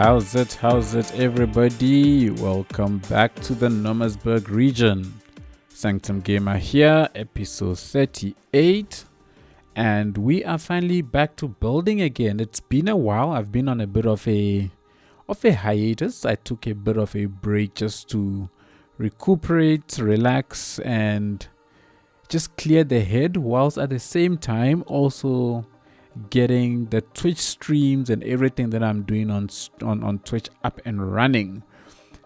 How's it, everybody? Welcome back to the Nomasburg region. Sanctum Gamer here, episode 38. And we are finally back to building again. It's been a while. I've been on a bit of a hiatus. I took a bit of a break just to recuperate, relax, and just clear the head, whilst at the same time also getting the Twitch streams and everything that I'm doing on Twitch up and running.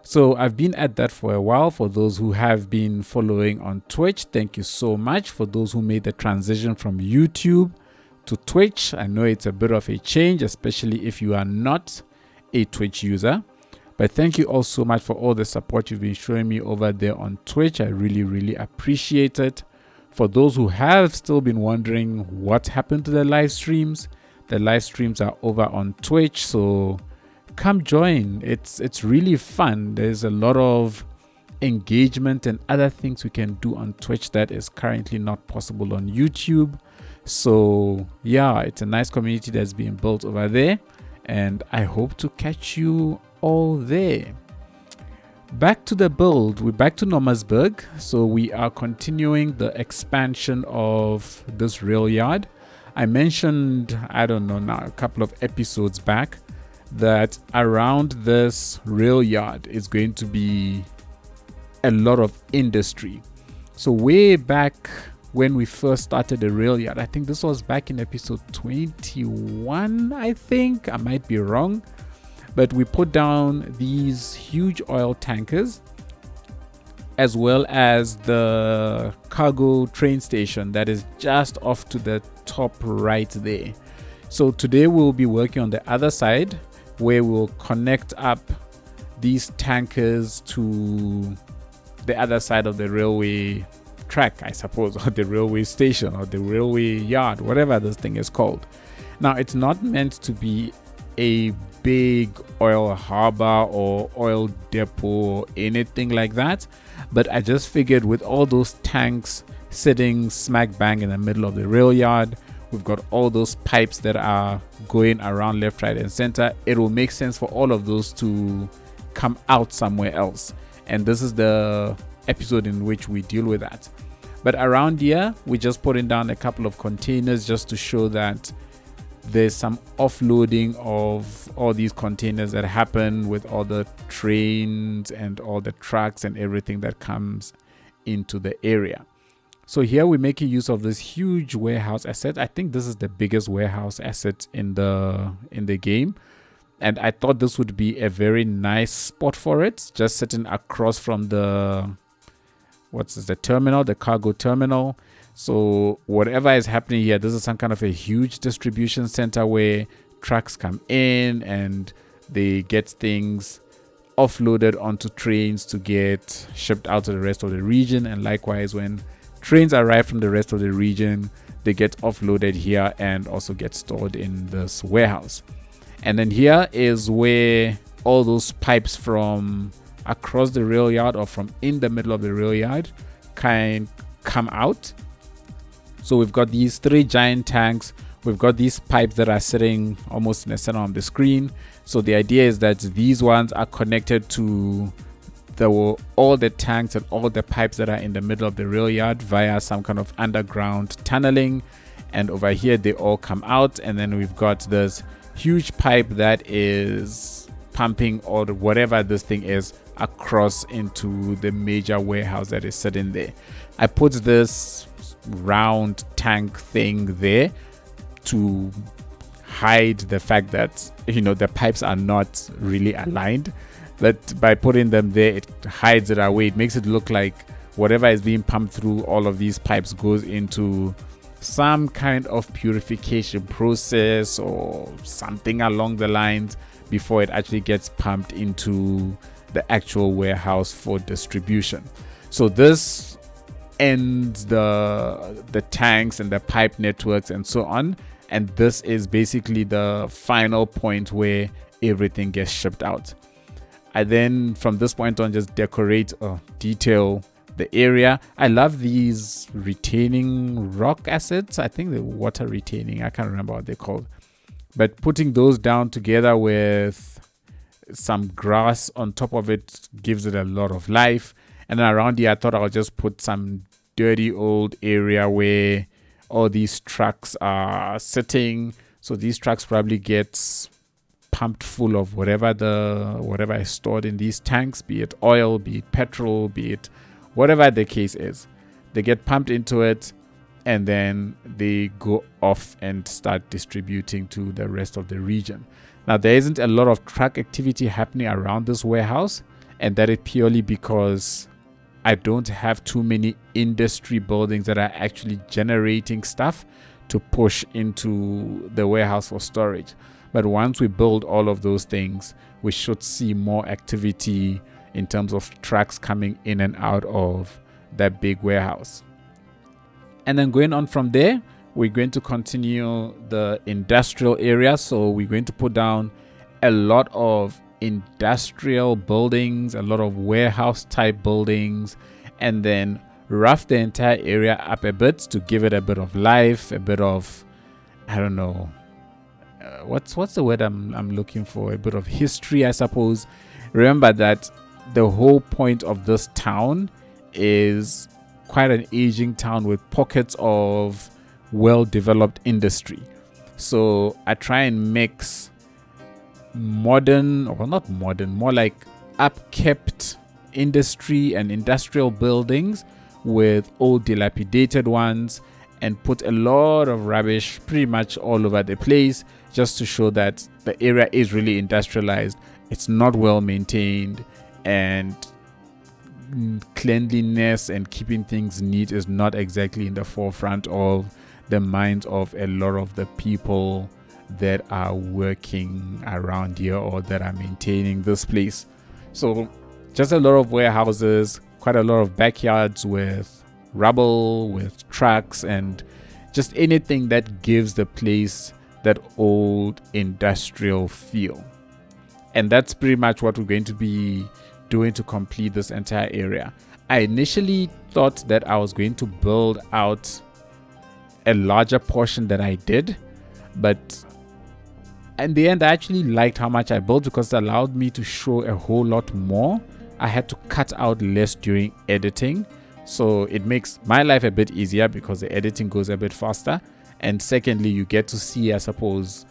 So I've been at that for a while. For those who have been following on Twitch, thank you so much. For those who made the transition from YouTube to Twitch, I know it's a bit of a change, especially if you are not a Twitch user. But thank you all so much for all the support you've been showing me over there on Twitch. I really appreciate it. For those who have still been wondering what happened to the live streams are over on Twitch, so come join. It's really fun. There's a lot of engagement and other things we can do on Twitch that is currently not possible on YouTube. So yeah, it's a nice community that's being built over there, and I hope to catch you all there. Back to the build, we're back to Nomasburg, so we are continuing the expansion of this rail yard. I mentioned, I don't know now, a couple of episodes back, that around this rail yard is going to be a lot of industry. So way back when we first started the rail yard, I think this was back in episode 21, I think, I might be wrong. But we put down these huge oil tankers, as well as the cargo train station that is just off to the top right there. So today we'll be working on the other side, where we'll connect up these tankers to the other side of the railway track, I suppose, or the railway station, or the railway yard, whatever this thing is called. Now, it's not meant to be a big oil harbor or oil depot or anything like that, but I just figured with all those tanks sitting smack bang in the middle of the rail yard, we've got all those pipes that are going around left, right, and center. It will make sense for all of those to come out somewhere else, and this is the episode in which we deal with that. But around here, we're just putting down a couple of containers just to show that there's some offloading of all these containers that happen with all the trains and all the trucks and everything that comes into the area. So here we're making use of this huge warehouse asset. I think this is the biggest warehouse asset in the game, and I thought this would be a very nice spot for it, just sitting across from the terminal, the cargo terminal. So whatever is happening here, this is some kind of a huge distribution center where trucks come in and they get things offloaded onto trains to get shipped out to the rest of the region. And likewise, when trains arrive from the rest of the region, they get offloaded here and also get stored in this warehouse. And then here is where all those pipes from across the rail yard or from in the middle of the rail yard can come out. So we've got these three giant tanks. We've got these pipes that are sitting almost in the center of the screen. So the idea is that these ones are connected to all the tanks and all the pipes that are in the middle of the rail yard via some kind of underground tunneling. And over here, they all come out. And then we've got this huge pipe that is pumping or whatever this thing is across into the major warehouse that is sitting there. I put this round tank thing there to hide the fact that the pipes are not really aligned, but by putting them there, it hides it away. It makes it look like whatever is being pumped through all of these pipes goes into some kind of purification process or something along the lines before it actually gets pumped into the actual warehouse for distribution. So this ends the tanks and the pipe networks and so on, and this is basically the final point where everything gets shipped out. I then from this point on just decorate or detail the area. I love these retaining rock assets. I think the water retaining, I can't remember what they're called, but putting those down together with some grass on top of it gives it a lot of life. And then around here, I thought I'll just put some dirty old area where all these trucks are sitting. So these trucks probably get pumped full of whatever is stored in these tanks, be it oil, be it petrol, be it whatever the case is. They get pumped into it, and then they go off and start distributing to the rest of the region. Now, there isn't a lot of truck activity happening around this warehouse, and that is purely because I don't have too many industry buildings that are actually generating stuff to push into the warehouse for storage. But once we build all of those things, we should see more activity in terms of trucks coming in and out of that big warehouse. And then going on from there, we're going to continue the industrial area. So we're going to put down a lot of industrial buildings, a lot of warehouse type buildings, and then rough the entire area up a bit to give it a bit of life, a bit of, I don't know, what's the word I'm looking for? A bit of history, I suppose. Remember that the whole point of this town is quite an aging town with pockets of well-developed industry. So I try and mix modern, or not modern, more like upkept industry and industrial buildings with old dilapidated ones, and put a lot of rubbish pretty much all over the place, just to show that the area is really industrialized. It's not well maintained, and cleanliness and keeping things neat is not exactly in the forefront of the minds of a lot of the people that are working around here or that are maintaining this place. So just a lot of warehouses, quite a lot of backyards with rubble, with trucks, and just anything that gives the place that old industrial feel. And that's pretty much what we're going to be doing to complete this entire area. I initially thought that I was going to build out a larger portion than I did, but in the end I actually liked how much I built because it allowed me to show a whole lot more. I had to cut out less during editing, so it makes my life a bit easier because the editing goes a bit faster. And secondly, you get to see, I suppose,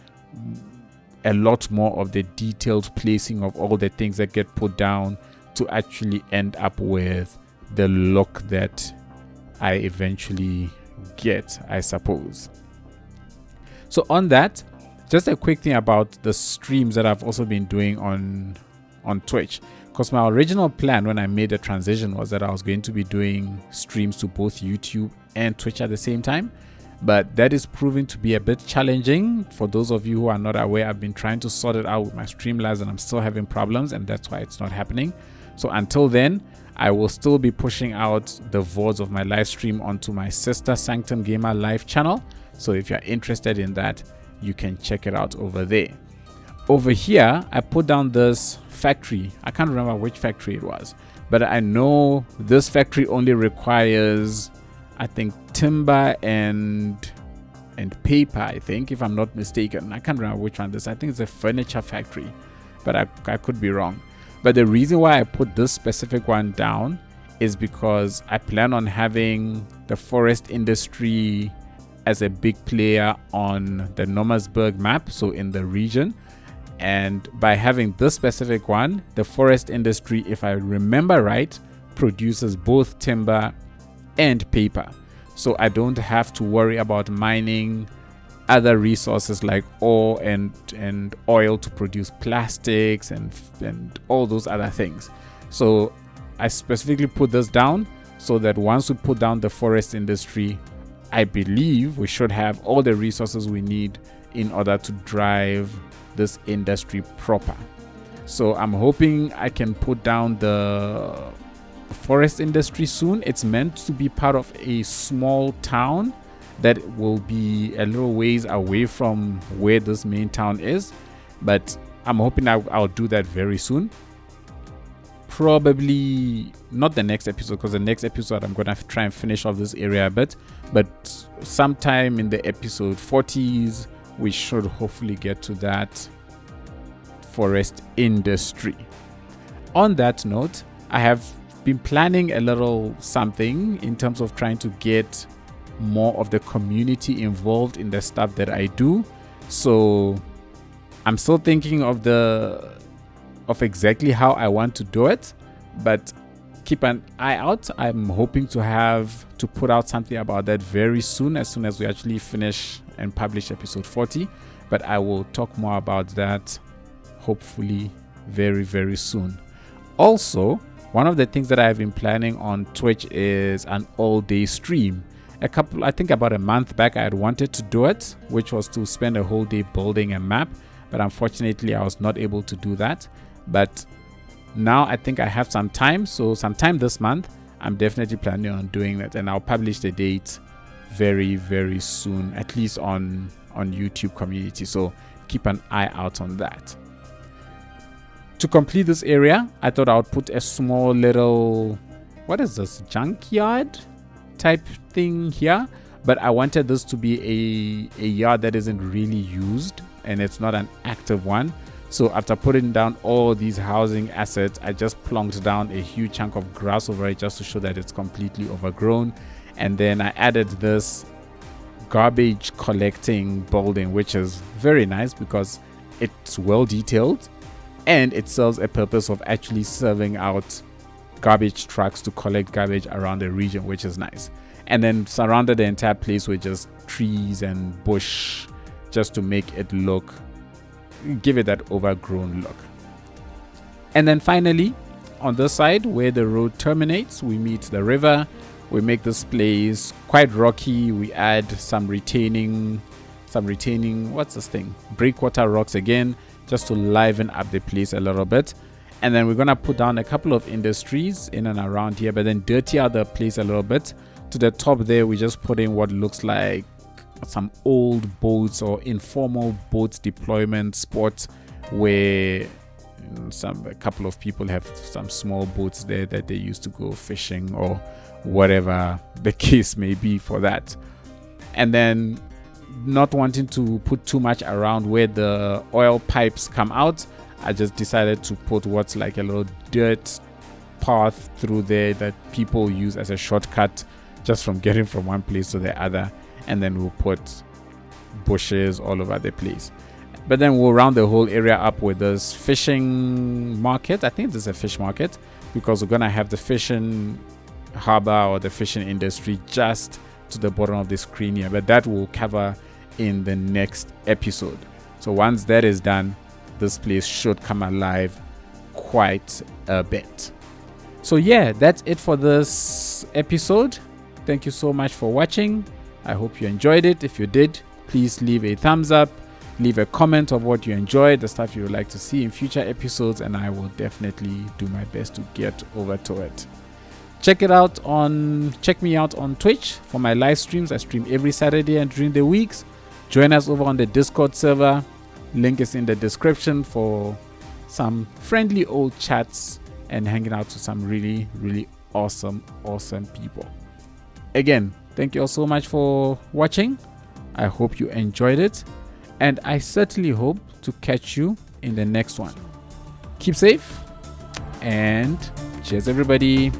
a lot more of the detailed placing of all the things that get put down to actually end up with the look that I eventually get, I suppose. So on that, just a quick thing about the streams that I've also been doing on Twitch, because my original plan when I made the transition was that I was going to be doing streams to both YouTube and Twitch at the same time. But that is proving to be a bit challenging. For those of you who are not aware, I've been trying to sort it out with my Streamlabs and I'm still having problems, and that's why it's not happening. So until then, I will still be pushing out the VODs of my live stream onto my sister Sanctum Gamer live channel. So if you're interested in that, you can check it out over there. Over here, I put down this factory. I can't remember which factory it was, but I know this factory only requires, I think, timber and paper, I think, if I'm not mistaken. I can't remember which one this. I think it's a furniture factory, but I could be wrong. But the reason why I put this specific one down is because I plan on having the forest industry as a big player on the Nomasburg map, so in the region. And by having this specific one, the forest industry, if I remember right, produces both timber and paper. So I don't have to worry about mining other resources like ore and oil to produce plastics and all those other things. So I specifically put this down so that once we put down the forest industry, I believe we should have all the resources we need in order to drive this industry proper. So I'm hoping I can put down the forest industry soon. It's meant to be part of a small town that will be a little ways away from where this main town is, but I'm hoping I'll do that very soon. Probably not the next episode, because the next episode I'm gonna try and finish off this area a bit, but sometime in the episode 40s we should hopefully get to that forest industry. On that note, I have been planning a little something in terms of trying to get more of the community involved in the stuff that I do. So I'm still thinking of exactly how I want to do it, but keep an eye out. I'm hoping to put out something about that very soon, as soon as we actually finish and publish episode 40. But I will talk more about that hopefully very, very soon. Also, one of the things that I've been planning on Twitch is an all-day stream. I think about a month back, I had wanted to do it, which was to spend a whole day building a map, but unfortunately I was not able to do that. But now I think I have some time, so sometime this month I'm definitely planning on doing that, and I'll publish the date very, very soon, at least on YouTube community, so keep an eye out on that. To complete this area, I thought I would put a small little, what is this, junkyard type thing here, but I wanted this to be a yard that isn't really used and it's not an active one. So after putting down all these housing assets, I just plonked down a huge chunk of grass over it just to show that it's completely overgrown. And then I added this garbage collecting building, which is very nice because it's well detailed and it serves a purpose of actually serving out garbage trucks to collect garbage around the region, which is nice. And then surrounded the entire place with just trees and bush just to make it give it that overgrown look. And then finally, on this side where the road terminates, we meet the river. We make this place quite rocky. We add some retaining, what's this thing? Breakwater rocks again, just to liven up the place a little bit. And then we're gonna put down a couple of industries in and around here, but then dirty out the place a little bit. To the top there, we just put in what looks like some old boats or informal boats deployment spots where a couple of people have some small boats there that they used to go fishing or whatever the case may be for that. And then not wanting to put too much around where the oil pipes come out, I just decided to put what's like a little dirt path through there that people use as a shortcut just from getting from one place to the other. And then we'll put bushes all over the place. But then we'll round the whole area up with this fishing market. I think this is a fish market because we're gonna have the fishing harbor or the fishing industry just to the bottom of the screen here, but that will cover in the next episode. So once that is done, this place should come alive quite a bit. So yeah, that's it for this episode. Thank you so much for watching. I hope you enjoyed it. If you did, please leave a thumbs up, leave a comment of what you enjoyed, the stuff you would like to see in future episodes, and I will definitely do my best to get over to it. Check me out on Twitch for my live streams. I stream every Saturday and during the weeks. Join us over on the Discord server. Link is in the description for some friendly old chats and hanging out with some really, really awesome people. Again, thank you all so much for watching. I hope you enjoyed it, and I certainly hope to catch you in the next one. Keep safe, and cheers everybody.